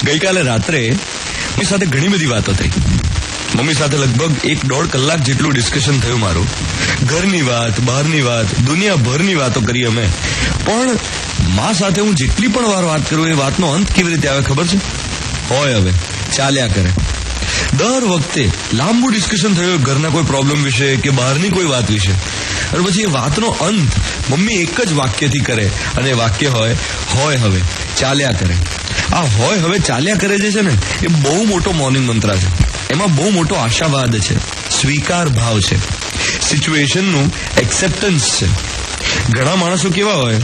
ગઈકાલે રાત્રે મમ્મી સાથે ઘણી બધી વાતો થઈ. મમ્મી સાથે લગભગ 1-1.5 કલાક જેટલું ડિસ્કશન થયું મારું. ઘરની વાત, બહારની વાત, દુનિયાભરની વાતો કરી અમે. પણ મા સાથે હું જેટલી પણ વાર વાત કરું એ વાતનો અંત કેવી રીતે આવે ખબર છે? હોય હવે ચાલ્યા કરે. દર વખતે લાંબુ ડિસ્કશન થયું ઘરના કોઈ પ્રોબ્લેમ વિશે કે બહારની કોઈ વાત વિશે, અને પછી એ વાતનો અંત મમ્મી એક જ વાક્યથી કરે, અને એ વાક્ય હોય હવે ચાલ્યા કરે. આ હોય હવે ચાલ્યા કરે જે છે ને, એ બહુ મોટો મોર્નિંગ મંત્ર છે. એમાં બહુ મોટો આશાવાદ છે, સ્વીકાર ભાવ છે, સિચ્યુએશનનું એક્સેપ્ટન્સ છે. ઘણા માણસો કેવા હોય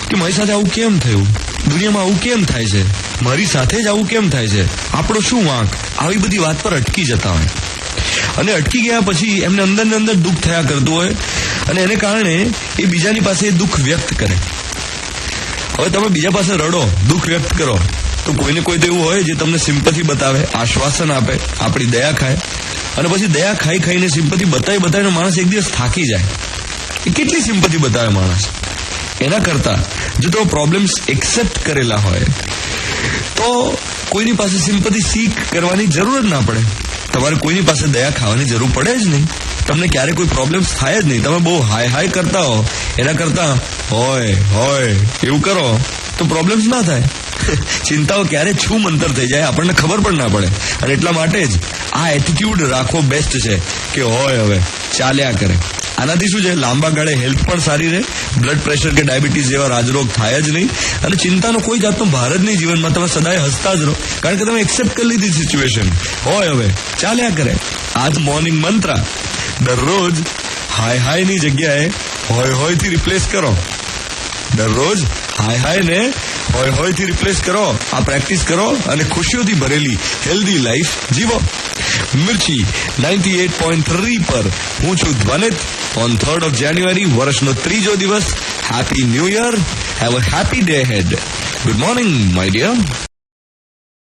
કે મારી સાથે આવું કેમ થયું, દુનિયામાં આવું કેમ થાય છે, મારી સાથે જ આવું કેમ થાય છે, આપણો શું વાંક, આવી બધી વાત પર અટકી જતા હોય. અને અટકી ગયા પછી એમને અંદર ને અંદર દુઃખ થયા કરતું હોય, અને એને કારણે એ બીજાની પાસે દુઃખ વ્યક્ત કરે. હવે તમે બીજા પાસે રડો, દુઃખ વ્યક્ત કરો, તો કોઈને કોઈ તો એવું હોય જે તમને સિમ્પથી બતાવે, આશ્વાસન આપે, આપણી દયા ખાય, અને પછી દયા ખાઈને સિમ્પથી બતાવીને માણસ એક દિવસ થાકી જાય. એ કેટલી સિમ્પથી બતાવે માણસ. એના કરતા જો તમે પ્રોબ્લેમ્સ એક્સેપ્ટ કરેલા હોય તો કોઈની પાસે સિમ્પથી સીક કરવાની જરૂર જ ના પડે. તમારે કોઈની પાસે દયા ખાવાની જરૂર પડે જ નહીં. તમને ક્યારે કોઈ પ્રોબ્લેમ્સ થાય જ નહીં. તમે બહુ હાય કરતા હો, એના કરતા હોય એવું કરો તો પ્રોબ્લેમ્સ ના થાય. ચિંતાઓ ક્યારે છું મંતર થઈ જાય, આપણને ખબર પણ ના પડે. અને એટલા માટે જ આ એટીટ્યુડ રાખવો બેસ્ટ છે કે હોય હવે ચાલ્યા કરે. આનાથી શું છે, લાંબા ગાળે હેલ્થ પણ સારી રહે, બ્લડ પ્રેશર કે ડાયાબિટીસ જેવા રાજરોગ થાય જ નહીં, અને ચિંતાનો કોઈ જાતનો ભાર જ નહીં જીવનમાં. તમે સદાય હસતા જ રહો, કારણ કે તમે એક્સેપ્ટ કરી લીધી સિચ્યુએશન. હોય હવે ચાલ્યા કરે. આજ મોર્નિંગ મંત્ર દરરોજ હાયની જગ્યાએ હોયથી રિપ્લેસ કરો. દરરોજ હાયને હોયથી રિપ્લેસ કરો. આ પ્રેક્ટિસ કરો અને ખુશીઓથી ભરેલી હેલ્ધી લાઈફ જીવો. મિર્ચી 98.3 પર હું છું Dhvanit. On 3rd of January, વર્ષનો 3જો દિવસ. Happy new year. Have a happy day ahead. Good morning my dear.